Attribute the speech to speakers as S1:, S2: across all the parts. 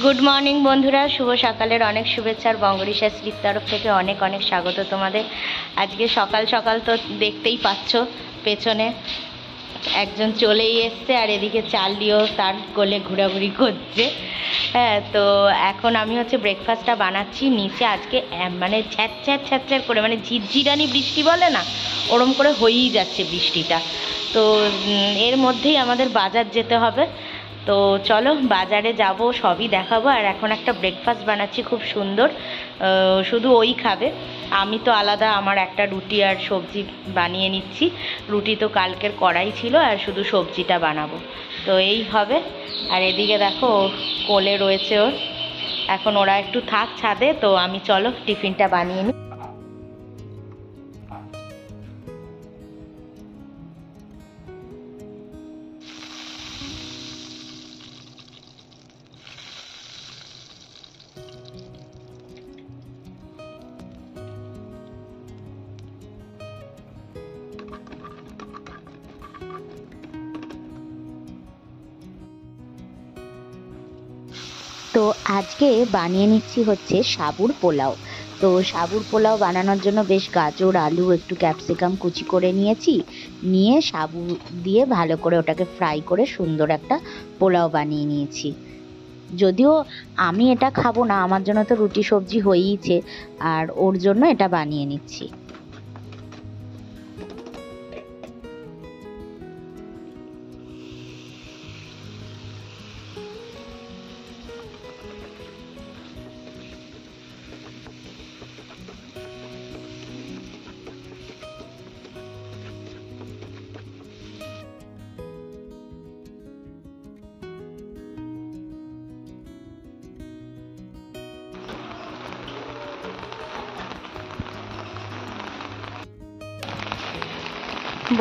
S1: Good morning बंधुरा शुभ सकालेर अनेक शुभेच्छा बंगरिशा श्रीर तरफ थेके अनेक अनेक स्वागत तुम्हादेर। आज के सकाल सकाल तो देखतेई पाচ্ছো पेछने एकजन चलेई एसेছে और एदिके चार्लिओ तार कोले घोराघुरी करছে। हाँ तो एखन आमी होच्छे ब्रेकफास्टटा बानाচ্ছি नीचे आज के माने छ्যাঁচড়্যাঁচ छ্যাঁচড়্যাঁচ करे माने झिरझिरानी बृष्टि बोले ना ओरम करे हয়েই যাচ্ছে বৃষ্টিটা। तो एर मध्येই आमादेर बाजार जेते होबे। तो चलो बाजारे जाबो सबई देखाबो। और एखन एकटा ब्रेकफास्ट बानाচ্ছি खूब सुंदर शुधु ओई खाबे आमी तो आलादा आमार एकटा रुटी और सब्जी बानिये निচ্ছি। रुटी तो कालकेर कड़ाई छिलो और शुधु सब्जीटा बानाबो तो एई होबे। और एदिके देखो कोले रयेছে ओर एखन ओरा एकटु थाक छादे तो आमी चलो टिफिनटा बानिये निই। तो आज के बानिয়ে নিচ্ছি হচ্ছে সাবুর পোলাও। তো সাবুর পোলাও বানানোর জন্য বেশ গাজর আলু একটু ক্যাপসিকাম কুচি করে নিয়েছি, নিয়ে সাবু দিয়ে ভালো করে ওটাকে ফ্রাই করে সুন্দর একটা পোলাও বানিয়ে নিয়েছি। যদিও আমি এটা খাবো না, আমার জন্য তো রুটি সবজি হয়েইছে, আর ওর জন্য এটা বানিয়ে নিচ্ছি।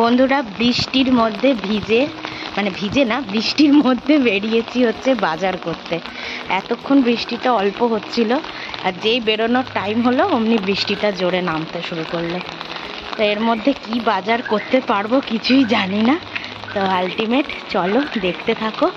S1: বন্ধুরা বৃষ্টির মধ্যে ভিজে না বৃষ্টির মধ্যে বেরিয়েছি হচ্ছে বাজার করতে। এতক্ষণ বৃষ্টিটা অল্প হচ্ছিল আর যেই বেরোনোর টাইম হলো অমনি বৃষ্টিটা জোরে নামতে শুরু করলো। তো এর মধ্যে কি বাজার করতে পারবো কিছুই জানি না। তো আলটিমেট চলো দেখতে থাকো।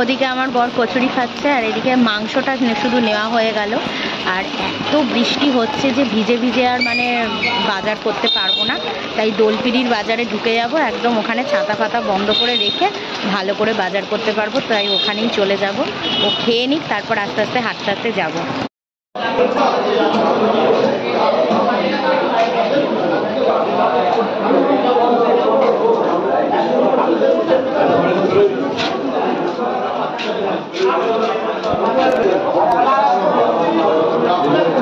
S1: ওদিকে আমার বর কচুরি খাচ্ছে আর এদিকে মাংসটা শুধু নেওয়া হয়ে গেল। আর এত বৃষ্টি হচ্ছে যে ভিজে ভিজে আর মানে বাজার করতে পারবো না, তাই দোলপিড়ির বাজারে ঢুকে যাব। একদম ওখানে ছাতা ফাতা বন্ধ করে রেখে ভালো করে বাজার করতে পারবো, তাই ওখানেই চলে যাব। ও খেয়ে নিক, তারপর আস্তে আস্তে হাঁটতে হাঁটতে যাবো।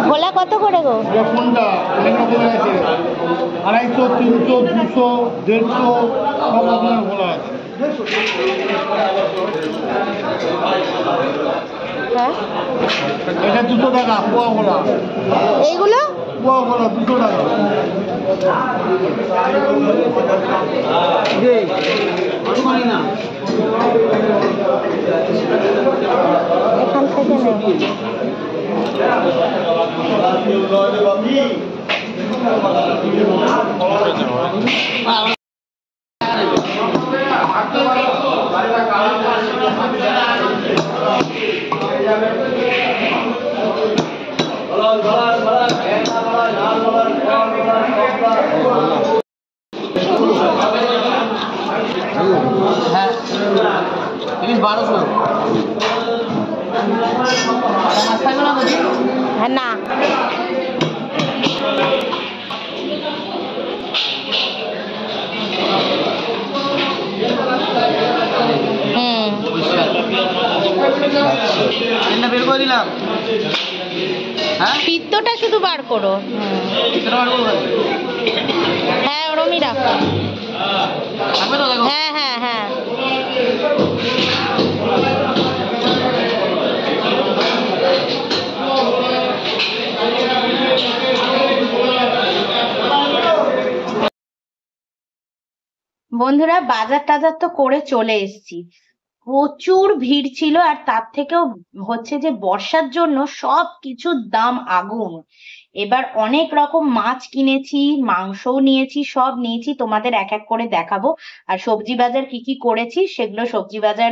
S1: ভোলা কত করে গো?
S2: কোনটা অনেক রকমের আছে, 250, 300, 200, 150 সব রকমের ভোলা আছে।
S1: হ্যাঁ
S2: এটা 200 টাকা পোয়া ভোলা।
S1: এইগুলো
S2: পোয়া ভোলা 200 টাকা।
S1: এখান থেকে নেই।
S2: হ্যাঁ 1200।
S1: হ্যাঁ না
S3: পেনটা বের করে দিলাম। হ্যাঁ
S1: ফিত্তটা শুধু বার করো।
S3: সেটা বার করবো।
S1: হ্যাঁ ওরমই রাখো।
S3: থাকবে তো দেখো।
S1: হ্যাঁ হ্যাঁ হ্যাঁ। বন্ধুরা বাজার টাজার তো করে চলে এসেছি। প্রচুর ভিড় ছিল, আর তার থেকেও হচ্ছে যে বর্ষার জন্য সব কিছুর দাম আগুন। এবার অনেক রকম মাছ কিনেছি, মাংসও নিয়েছি, সব নিয়েছি, তোমাদের এক এক করে দেখাবো। আর সবজি বাজার কি কি করেছি সেগুলো, সবজি বাজার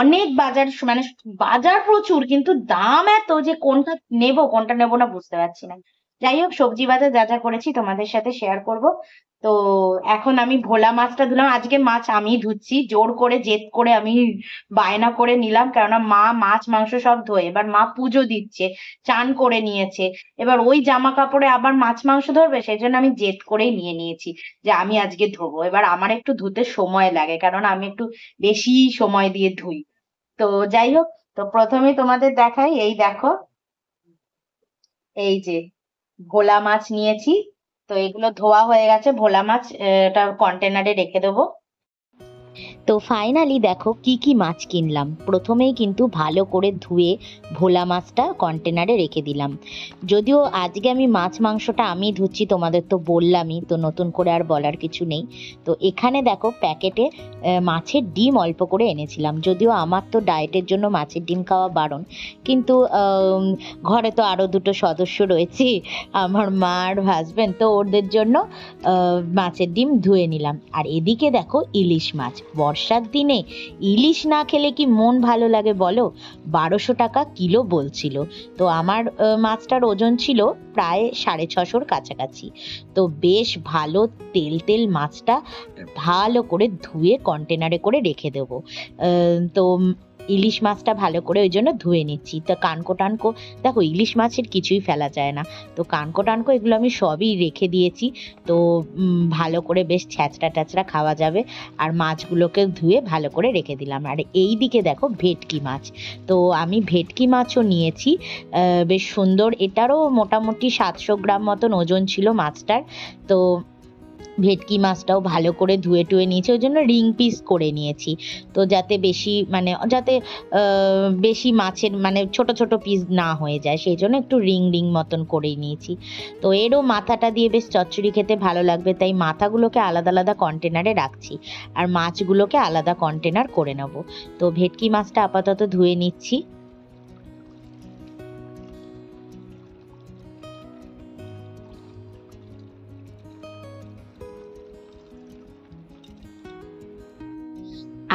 S1: অনেক বাজার, মানে বাজার প্রচুর, কিন্তু দাম এত যে কোনটা কোনটা নেবো না বুঝতে পারছি না। যাই হোক, সবজি বাজার যা যা করেছি তোমাদের সাথে শেয়ার করব। তো এখন আমি ভোলা মাছটা ধুলাম। আজকে মাছ আমি ধুচ্ছি, জোর করে জেদ করে আমি বায়না করে নিলাম, কেননা মা মাছ মাংস সব ধোয়, এবার মা পুজো দিচ্ছে, চান করে নিয়েছে, এবার ওই জামা কাপড়ে আবার মাছ মাংস ধরবে, সেই জন্য আমি জেদ করেই নিয়ে নিয়েছি যে আমি আজকে ধোবো। এবার আমার একটু ধুতে সময় লাগে, কারণ আমি একটু বেশি সময় দিয়ে ধুই। তো যাই হোক, তো প্রথমেই তোমাদের দেখাই, এই দেখো, এই যে ভোলা মাছ নিয়েছি। তো এগুলো ধোয়া হয়ে গেছে, ভোলা মাছ এটা কন্টেনারে রেখে দেবো। তো ফাইনালি দেখো কি কি মাছ কিনলাম। প্রথমেই কিন্তু ভালো করে ধুয়ে ভোলা মাছটা কন্টেনারে রেখে দিলাম। যদিও আজকে আমি মাছ মাংসটা আমি ধুচ্ছি, তোমাদের তো বললামই, তো নতুন করে আর বলার কিছু নেই। তো এখানে দেখো প্যাকেটে মাছের ডিম অল্প করে এনেছিলাম, যদিও আমার তো ডায়েটের জন্য মাছের ডিম খাওয়া বারণ, কিন্তু ঘরে তো আরো দুটো সদস্য রয়েছে, আমার মা আর হাজবেন্ড, তো ওদের জন্য মাছের ডিম ধুয়ে নিলাম। আর এদিকে দেখো ইলিশ মাছ, বর্ষার দিনে ইলিশ না খেলে কি মন ভালো লাগে বলো? 1200 টাকা কিলো বলছিল। তো আমার মাছটার ওজন ছিল প্রায় 650-র কাছাকাছি। তো বেশ ভালো তেল তেল মাছটা ভালো করে ধুয়ে কন্টেনারে করে রেখে দেবো। তো ইলিশ মাছটা ভালো করে ওই জন্য ধুয়ে নিচ্ছি। তো কানকো টানকো, দেখো ইলিশ মাছের কিছুই ফেলা যায় না, তো কানকো টানকো এগুলো আমি সবই রেখে দিয়েছি। তো ভালো করে বেশ ছ্যাঁচড়া ট্যাচড়া খাওয়া যাবে। আর মাছগুলোকে ধুয়ে ভালো করে রেখে দিলাম। আর এই দিকে দেখো ভেটকি মাছ, তো আমি ভেটকি মাছও নিয়েছি, বেশ সুন্দর, এটারও মোটামুটি 700 গ্রাম মতন ওজন ছিল মাছটার। তো ভেটকি মাছটাও ভালো করে ধুয়ে টুয়ে নিয়েছি, ওই জন্য রিং পিস করে নিয়েছি, তো যাতে বেশি মানে যাতে বেশি মাছের মানে ছোট ছোট পিস না হয়ে যায়, সেই জন্য একটু রিং রিং মতন করেই নিয়েছি। তো এরও মাথাটা দিয়ে বেশ চচ্চড়ি খেতে ভালো লাগবে, তাই মাথাগুলোকে আলাদা আলাদা কন্টেনারে রাখছি, আর মাছগুলোকে আলাদা কন্টেনার করে নেব। তো ভেটকি মাছটা আপাতত ধুয়ে নিচ্ছি।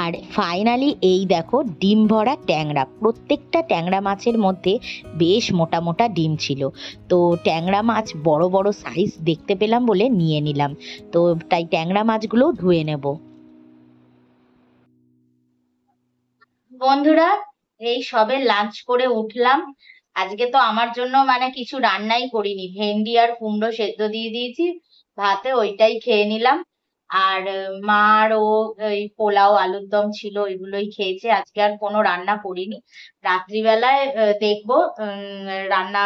S1: আর ফাইনালি এই দেখো ডিম ভরা ট্যাংরা, প্রত্যেকটা ট্যাংরা মাছের মধ্যে বেশ মোটা মোটা ডিম ছিল। তো ট্যাংরা মাছ বড় বড় সাইজ দেখতে পেলাম বলে নিয়ে নিলাম। তো তাই ট্যাংরা মাছগুলোও ধুয়ে নেব। বন্ধুরা এই সবে লাঞ্চ করে উঠলাম। আজকে তো আমার জন্য মানে কিছু রান্নাই করিনি, ভেন্ডি আর কুমড়ো সেদ্ধ দিয়ে দিয়েছি ভাতে, ওইটাই খেয়ে নিলাম। আর মার ও ওই পোলাও আলুর দম ছিল, ওইগুলোই খেয়েছে, আজকে আর কোনো রান্না করিনি। রাত্রিবেলায় দেখবো রান্না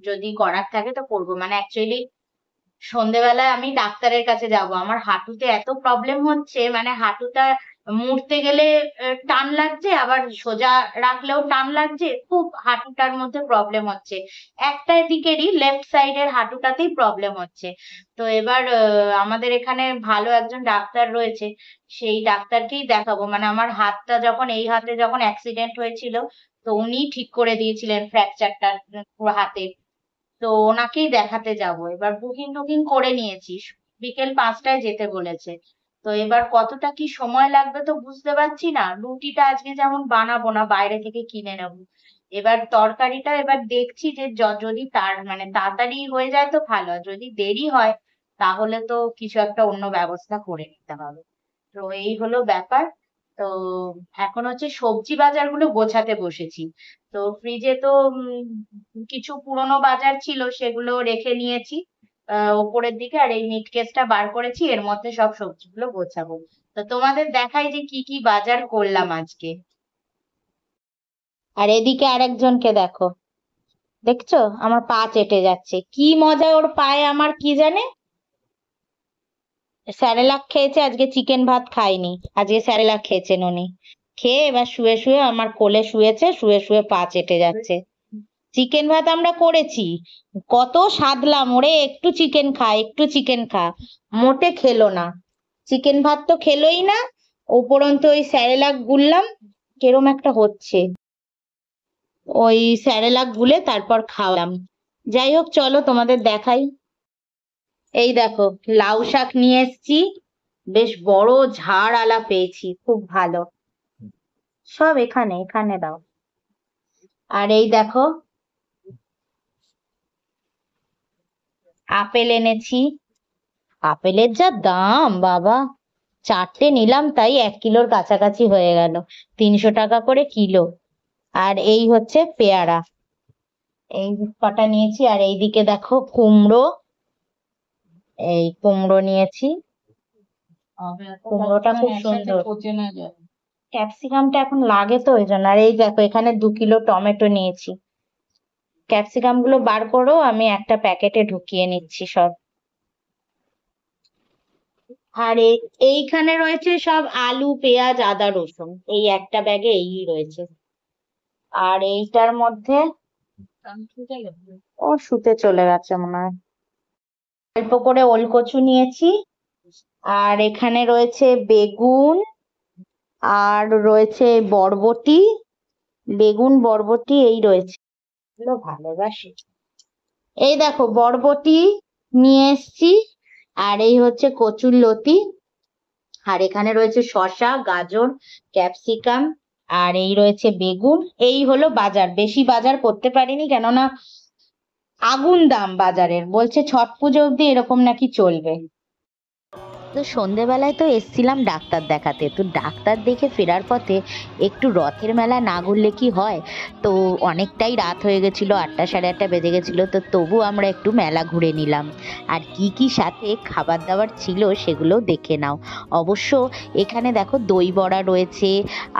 S1: যদি করার থাকে তো করবো। মানে অ্যাকচুয়ালি সন্ধেবেলায় আমি ডাক্তারের কাছে যাব, আমার হাঁটুতে এত প্রবলেম হচ্ছে, মানে হাঁটুটা মুড়তে গেলে টান লাগছে, আবার সোজা রাখলেও টান লাগছে, খুব হাঁটুটার মধ্যে প্রবলেম হচ্ছে, একটা দিকেরই লেফট সাইডের হাঁটুটাতেই প্রবলেম হচ্ছে। তো এবার আমাদের এখানে ভালো একজন ডাক্তার রয়েছে, সেই ডাক্তারকেই দেখাবো। মানে আমার হাতটা যখন, এই হাতে যখন অ্যাক্সিডেন্ট হয়েছিল, তো উনি ঠিক করে দিয়েছিলেন ফ্র্যাকচারটা পুরো হাতে। তো ওনাকেই দেখাতে যাব। এবার বুকিং টুকিং করে নিয়েছি, বিকেল 5টায় যেতে বলেছে। তো এবার কতটা কি সময় লাগবে তো বুঝতে পারছি না। রুটিটা আজকে যেমন বানাবো না, বাইরে থেকে কিনে নেব। এবার তরকারিটা এবার দেখছি যে যদি তার মানে তাড়াতাড়ি হয়ে যায় তো ভালো, আর যদি দেরি হয় তাহলে তো কিছু একটা অন্য ব্যবস্থা করে নিতে হবে। তো এই হলো ব্যাপার। তো এখন হচ্ছে সবজি বাজারগুলো গোছাতে বসেছি। তো ফ্রিজে তো কিছু পুরনো বাজার ছিল, সেগুলো রেখে নিয়েছি ওপরের দিকে, আর এই মিট কেসটা বার করেছি, এর মধ্যে সব সবজিগুলো গোছাবো। তো তোমাদের দেখাই যে কি কি বাজার করলাম আজকে। আর এদিকে আরেকজনকে দেখো, দেখছো আমার পা চেটে যাচ্ছে, কি মজা ওর পায়ে আমার কি জানে। স্যারেলাক খেয়েছে, আজকে চিকেন ভাত খায়নি, আজকে স্যারেলাক খেয়েছেন উনি। খেয়ে এবার শুয়ে শুয়ে আমার কোলে শুয়েছে, শুয়ে শুয়ে পা চেটে যাচ্ছে। চিকেন ভাত আমরা করেছি, কত সাধলাম ওরে একটু চিকেন খা একটু চিকেন খা, মোটে খেলো না। চিকেন ভাত তো খেলোই না, উপরন্তু ওই স্যারেলাক গুললাম, কেরম একটা হচ্ছে, ওই স্যারেলাক গুলে তারপর খাওয়ালাম। যাই হোক চলো তোমাদের দেখাই। এই দেখো লাউ শাক নিয়ে এসছি, বেশ বড় ঝাড় আলা পেয়েছি, খুব ভালো। সব এখানে এখানে দাও। আর এই দেখো আপেল এনেছি, আপেলের যা দাম বাবা, 4টে নিলাম তাই 1 কিলোর কাছাকাছি হয়ে গেল, 300 টাকা করে কিলো। আর এই হচ্ছে পেয়ারা, এই কটা নিয়েছি। আর এইদিকে দেখো কুমড়ো, এই কুমড়ো নিয়েছি, কুমড়োটা খুব সুন্দর। ক্যাপসিকামটা এখন লাগে তো ওই জন্য। আর এই দেখো এখানে 2 কিলো টমেটো নিয়েছি, ক্যাপসিকাম গুলো বার করো, আমি একটা প্যাকেটে ঢুকিয়ে নিচ্ছি সব। আর এইখানে রয়েছে সব আলু পেঁয়াজ আদা রসুন, এই একটা ব্যাগে এই রয়েছে। আর এইটার মধ্যে ও শুতে চলে গেছে মনে হয়। অল্প করে ওলকচু নিয়েছি, আর এখানে রয়েছে বেগুন, আর রয়েছে বরবটি, বেগুন বরবটি এই রয়েছে, এগুলো ভালোবাসি। এই দেখো বরবটি নিয়ে এসছি, আর এই হচ্ছে কচুর লতি, আর এখানে রয়েছে শসা গাজর ক্যাপসিকাম, আর এই রয়েছে বেগুন। এই হলো বাজার, বেশি বাজার করতে পারিনি কেননা আগুন দাম বাজারের, বলছে ছট পুজো অব্দি এরকম নাকি চলবে। তো সন্ধেবেলায় তো এসছিলাম ডাক্তার দেখাতে, তো ডাক্তার দেখে ফেরার পথে একটু রথের মেলা না ঘুরলে কি হয়, তো অনেকটাই রাত হয়ে গেছিল, 8টা সাড়ে 8টা বেজে গেছিল, তো তবু আমরা একটু মেলা ঘুরে নিলাম। আর কি কি সাথে খাবার দাবার ছিল সেগুলোও দেখে নাও। অবশ্য এখানে দেখো দই বড়া রয়েছে,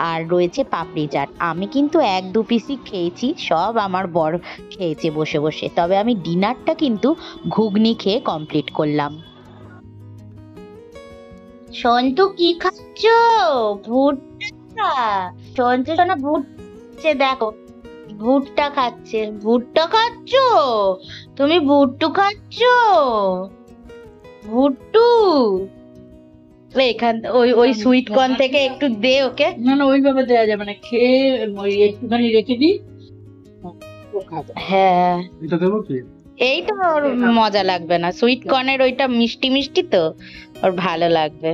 S1: আর রয়েছে পাপড়ি চাট। আমি কিন্তু 1-2 পিসই খেয়েছি, সব আমার বর খেয়েছে বসে বসে, তবে আমি ডিনারটা কিন্তু ঘুগনি খেয়ে কমপ্লিট করলাম। সন্তু কি খাচ্ছ? ভুট্টা? সন্তু শোনা ভুটছে, দেখো ভুট্টা খাচ্ছে, ভুট্টা খাচ্ছ তুমি? ভুট্টু খাচ্ছ? ভুট্টু এখান ওই ওই সুইট কর্ন থেকে একটু দে ওকে।
S3: না না ওইভাবে দেওয়া যাবে না, খেয়ে ওই একটুখানি রেখে দিই, ও খাবে।
S1: হ্যাঁ
S2: এটা দেবো কি?
S1: এই তো ওর মজা লাগবে না, সুইট কর্নের ওইটা মিষ্টি মিষ্টি তো ওর ভালো লাগবে।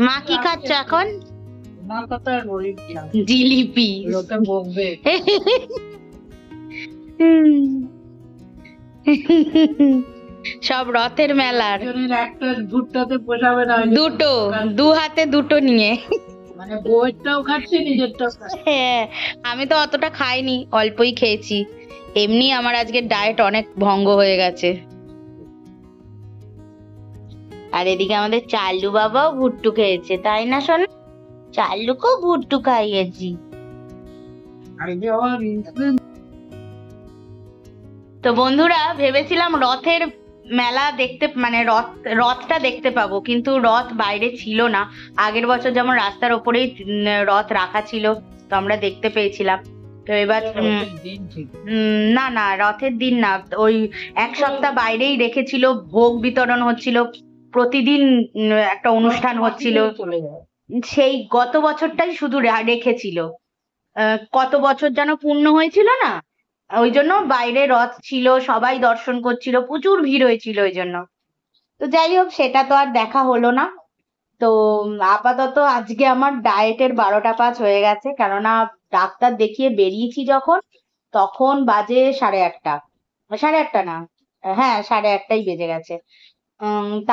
S1: মা কি খাচ্ছ এখন?
S3: আমার কথা আর বলি না,
S1: জিলিপি।
S3: লোকে বকবে।
S1: সব রথের মেলার
S3: একজনের একটা ভুট্টাতে পোষাবে না,
S1: দুটো, দু হাতে দুটো নিয়ে।
S3: মানে বউয়েরটাও খাচ্ছে নিজেরটাও খাচ্ছে।
S1: হ্যাঁ আমি তো অতটা খাইনি, অল্পই খেয়েছি, এমনি আমার আজকে ডায়েট অনেক ভঙ্গ হয়ে গেছে। আর এদিকে আমাদের চাল্লু বাবাও ভুট্টু খেয়েছে, তাই না সোনা? চাল্লুকেও ভুট্টু খাইয়েছি।
S3: আর এই যে আমার
S1: তো বন্ধুরা ভেবেছিলাম রথের মেলা দেখতে, মানে রথটা দেখতে পাবো, কিন্তু রথ বাইরে ছিল না। আগের বছর যেমন রাস্তার ওপরেই রথ রাখা ছিল, তো আমরা দেখতে পেয়েছিলাম। তো এবার
S3: দিন ঠিক
S1: না না রথের দিন না, ওই 1 সপ্তাহ বাইরেই রেখেছিল, ভোগ বিতরণ হচ্ছিল, প্রতিদিন একটা অনুষ্ঠান হচ্ছিল।
S3: চলে যায়।
S1: সেই গত বছরটাই শুধু রেখেছিল, কত বছর যেন পূর্ণ হয়েছিল না, ওই জন্য বাইরে রথ ছিল, সবাই দর্শন করছিল, প্রচুর ভিড় হয়েছিল ওই জন্য। তো যাই হোক সেটা তো আর দেখা হলো না। তো আপাতত আজকে আমার ডায়েটের 12টা 5 হয়ে গেছে, কেননা ডাক্তার দেখিয়ে বেরিয়েছি যখন, তখন বাজে 8:30, 8:30 না, হ্যাঁ 8:30টাই বেজে গেছে।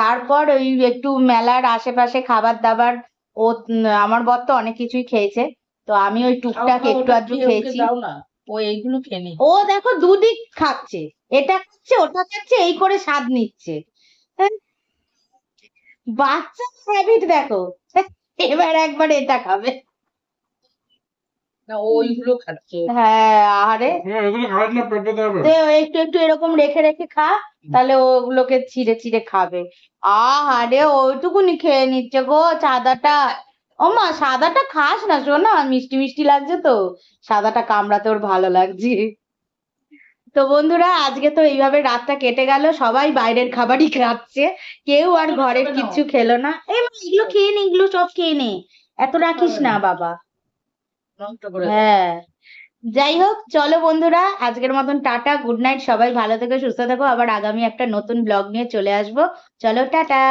S1: তারপর ওই একটু মেলার আশেপাশে খাবার দাবার, ও আমার বর তো অনেক কিছুই খেয়েছে, তো আমি ওই টুকটাক একটু আধটু খেয়েছি।
S3: দাও না, ও এইগুলো খেয়ে নি।
S1: ও দেখো দুদিক খাচ্ছে, এটা খাচ্ছে ওটা খাচ্ছে, এই করে স্বাদ নিচ্ছে। হ্যাঁ, বাচ্চা হ্যাবিট দেখো, এবার একবার এটা খাবে।
S3: না ওইগুলো খাচ্ছে।
S1: হ্যাঁ আরে
S2: এগুলো খাওয়ার না পেটে দেবে।
S1: দে ও একটু একটু এরকম রেখে রেখে খা, তাহলে ওগুলোকে চিড়ে চিড়ে খাবে। আরে ওইটুকুনি খেয়ে নিচ্ছে গো চাঁদাটা। ও মা সাদাটা খাস না শোনা, মিষ্টি মিষ্টি লাগছে তো, সাদাটা কামড়াতে ওর ভালো লাগছে। তো বন্ধুরা আজকে তো এইভাবে রাতটা কেটে গেল, সবাই বাইরের খাবারই খাচ্ছে, কেউ আর ঘরের কিচ্ছু খেলো না। এই মা এগুলো খেয়ে নে, এগুলো সব খেয়ে নে, এত রাখিস না বাবা।
S3: নষ্ট করে
S1: হ্যাঁ যাই হোক চলো বন্ধুরা আজকের মতন টাটা, গুড নাইট, সবাই ভালো থেকো সুস্থ থেকো, আবার আগামী একটা নতুন ব্লগ নিয়ে চলে আসবো। চলো টাটা।